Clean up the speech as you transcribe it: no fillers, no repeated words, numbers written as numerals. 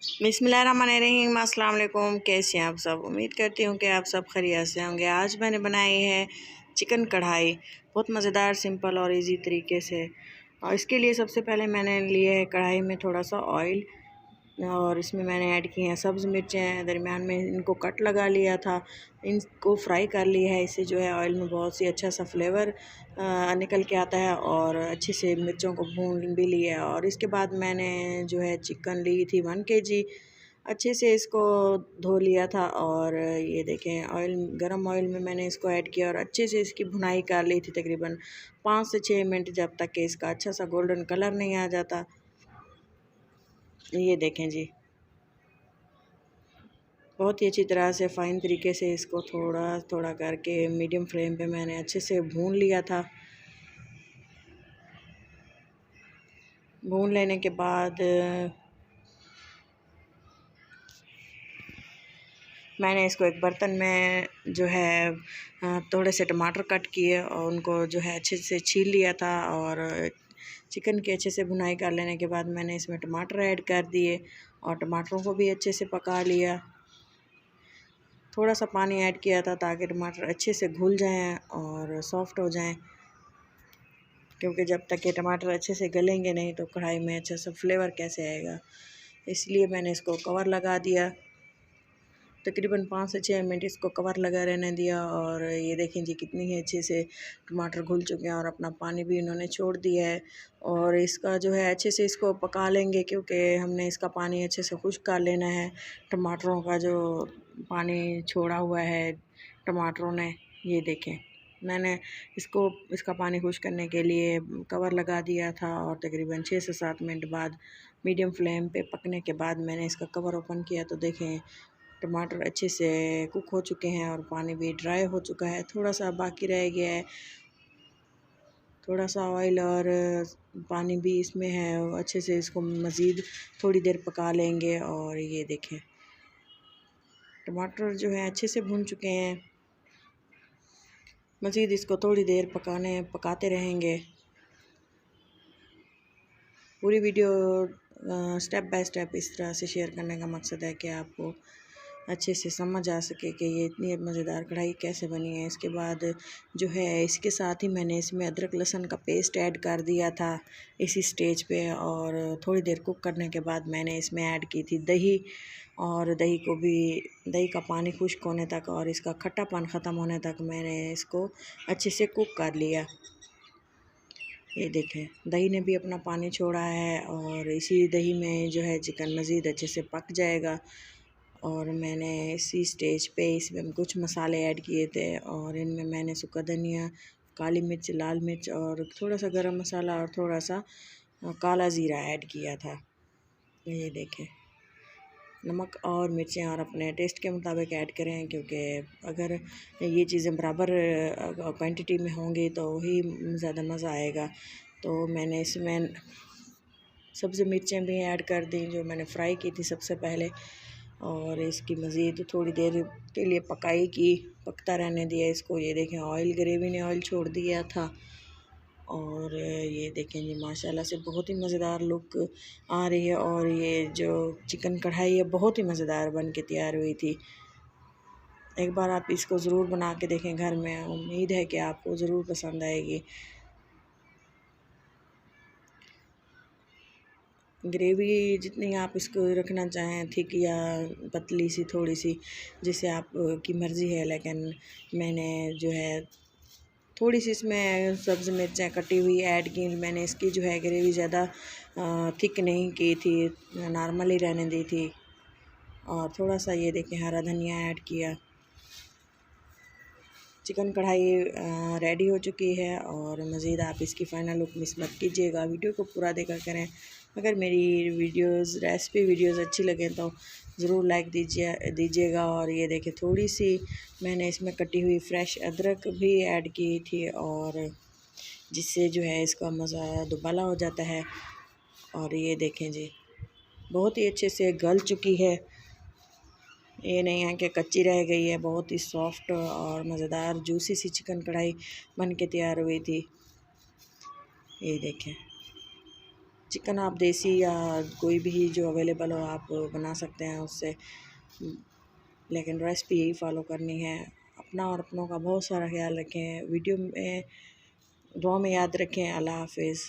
बिस्मिल्लाहिर्रहमानिर्रहीम, अस्सलाम वालेकुम। कैसे हैं आप सब? उम्मीद करती हूँ कि आप सब खैरियत से होंगे। आज मैंने बनाई है चिकन कढ़ाई, बहुत मज़ेदार, सिंपल और इजी तरीके से। और इसके लिए सबसे पहले मैंने लिए है कढ़ाई में थोड़ा सा ऑयल, और इसमें मैंने ऐड की हैं सब्ज़ मिर्चें, दरमियान में इनको कट लगा लिया था, इनको फ्राई कर लिया है। इससे जो है ऑयल में बहुत सी अच्छा सा फ्लेवर निकल के आता है, और अच्छे से मिर्चों को भून भी लिया है। और इसके बाद मैंने जो है चिकन ली थी 1 kg, अच्छे से इसको धो लिया था। और ये देखें, गरम ऑयल में मैंने इसको ऐड किया और अच्छे से इसकी भुनाई कर ली थी, तकरीबन 5 से 6 मिनट, जब तक कि इसका अच्छा सा गोल्डन कलर नहीं आ जाता। ये देखें जी, बहुत ही अच्छी तरह से फ़ाइन तरीके से इसको थोड़ा थोड़ा करके मीडियम फ्लेम पे मैंने अच्छे से भून लिया था। भून लेने के बाद मैंने इसको एक बर्तन में जो है थोड़े से टमाटर कट किए और उनको जो है अच्छे से छील लिया था। और चिकन की अच्छे से भुनाई कर लेने के बाद मैंने इसमें टमाटर ऐड कर दिए और टमाटरों को भी अच्छे से पका लिया। थोड़ा सा पानी ऐड किया था ताकि टमाटर अच्छे से घुल जाएं और सॉफ़्ट हो जाएं, क्योंकि जब तक ये टमाटर अच्छे से गलेंगे नहीं तो कढ़ाई में अच्छा सा फ्लेवर कैसे आएगा। इसलिए मैंने इसको कवर लगा दिया, तकरीबन 5 से 6 मिनट इसको कवर लगा रहने दिया। और ये देखें जी, कितनी ही अच्छे से टमाटर घुल चुके हैं और अपना पानी भी इन्होंने छोड़ दिया है। और इसका जो है अच्छे से इसको पका लेंगे, क्योंकि हमने इसका पानी अच्छे से खुश्क कर लेना है। टमाटरों का जो पानी छोड़ा हुआ है टमाटरों ने, ये देखें, मैंने इसका पानी खुश्क करने के लिए कवर लगा दिया था। और तकरीबन 6 से 7 मिनट बाद मीडियम फ्लेम पे पकने के बाद मैंने इसका कवर ओपन किया तो देखें, टमाटर अच्छे से कुक हो चुके हैं और पानी भी ड्राई हो चुका है। थोड़ा सा बाकी रह गया है, थोड़ा सा ऑयल और पानी भी इसमें है। अच्छे से इसको मज़ीद थोड़ी देर पका लेंगे। और ये देखें, टमाटर जो है अच्छे से भून चुके हैं। मज़ीद इसको थोड़ी देर पकाते रहेंगे। पूरी वीडियो स्टेप बाय स्टेप इस तरह से शेयर करने का मकसद है कि आपको अच्छे से समझ आ सके कि ये इतनी मज़ेदार कढ़ाई कैसे बनी है। इसके बाद जो है, इसके साथ ही मैंने इसमें अदरक लहसुन का पेस्ट ऐड कर दिया था इसी स्टेज पे। और थोड़ी देर कुक करने के बाद मैंने इसमें ऐड की थी दही, और दही का पानी खुश्क होने तक और इसका खट्टापन ख़त्म होने तक मैंने इसको अच्छे से कुक कर लिया। ये देखें, दही ने भी अपना पानी छोड़ा है और इसी दही में जो है चिकन मज़ीद अच्छे से पक जाएगा। और मैंने इसी स्टेज पे इसमें कुछ मसाले ऐड किए थे, और इनमें मैंने सूखा धनिया, काली मिर्च, लाल मिर्च और थोड़ा सा गरम मसाला और थोड़ा सा काला ज़ीरा ऐड किया था। ये देखें, नमक और मिर्चें और अपने टेस्ट के मुताबिक ऐड करें, क्योंकि अगर ये चीज़ें बराबर क्वांटिटी में होंगी तो ही ज़्यादा मज़ा आएगा। तो मैंने इसमें सब्ज़ मिर्चें भी ऐड कर दी जो मैंने फ्राई की थी सबसे पहले, और इसकी मज़ीद थोड़ी देर के लिए पकता रहने दिया इसको। ये देखें, ग्रेवी ने ऑयल छोड़ दिया था। और ये देखें जी, माशाल्लाह से बहुत ही मज़ेदार लुक आ रही है। और ये जो चिकन कढ़ाई है बहुत ही मज़ेदार बन के तैयार हुई थी। एक बार आप इसको ज़रूर बना के देखें घर में, उम्मीद है कि आपको ज़रूर पसंद आएगी। ग्रेवी जितनी आप इसको रखना चाहें, थिक या पतली सी, थोड़ी सी, जिसे आप की मर्ज़ी है, लेकिन मैंने जो है थोड़ी सी इसमें सब्ज़ मिर्चें कटी हुई ऐड की। मैंने इसकी जो है ग्रेवी ज़्यादा थिक नहीं की थी, नॉर्मल ही रहने दी थी। और थोड़ा सा ये देखें हरा धनिया ऐड किया। चिकन कढ़ाई रेडी हो चुकी है, और मज़ीद आप इसकी फ़ाइनल लुक मिस मत कीजिएगा। वीडियो को पूरा देखा करें। अगर मेरी रेसिपी वीडियोज़ अच्छी लगें तो ज़रूर लाइक दीजिएगा। और ये देखें, थोड़ी सी मैंने इसमें कटी हुई फ्रेश अदरक भी ऐड की थी, और जिससे जो है इसका मज़ा दुबाला हो जाता है। और ये देखें जी, बहुत ही अच्छे से गल चुकी है, ये नहीं है कि कच्ची रह गई है। बहुत ही सॉफ्ट और मज़ेदार जूसी सी चिकन कढ़ाई बन के तैयार हुई थी। ये देखें, चिकन आप देसी या कोई भी जो अवेलेबल हो आप बना सकते हैं उससे, लेकिन रेसिपी यही फॉलो करनी है। अपना और अपनों का बहुत सारा ख्याल रखें। वीडियो में दुआ में याद रखें। अल्लाह हाफिज़।